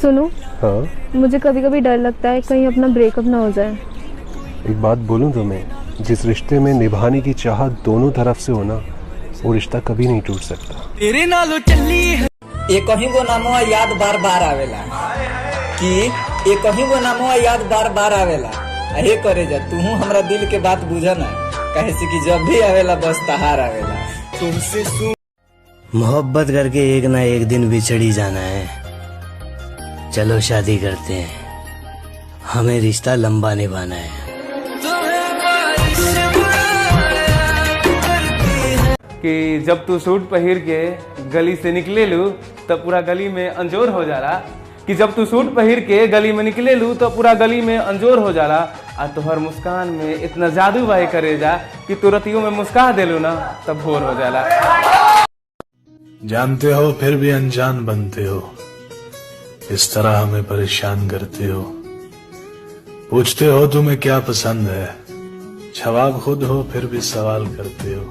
सुनो। हाँ। मुझे कभी कभी डर लगता है कहीं अपना ब्रेकअप ना हो जाए। एक बात बोलूं तुम्हें, जिस रिश्ते में निभाने की चाहत दोनों तरफ से हो ना, वो रिश्ता कभी नहीं टूट सकता। तेरे नालो चली है ये कहीं गो नामो याद बार बार आवेला कि ये कहीं गो नामो याद बार बार आवेला। अहे करे जा तू हमरा दिल के बात बुझा ना, कहे से कि जब भी आवेला बस तहार आवेला। तुमसे मोहब्बत करके एक ना एक दिन बिछड़ी जाना है। चलो शादी करते हैं, हमें रिश्ता लंबा निभाना है। कि जब तू सूट पहिर के गली से निकले लू तो पूरा गली में अंजोर हो जाला। कि जब तू सूट पहिर के गली में निकले लू तो पूरा गली में अंजोर हो जाला। आ तोहर मुस्कान में इतना जादू बाई करे जा कि तू रतियों में मुस्का देलू ना तब भोर हो जाला। जानते हो फिर भी अनजान बनते हो, इस तरह हमें परेशान करते हो। पूछते हो तुम्हें क्या पसंद है, जवाब खुद हो फिर भी सवाल करते हो।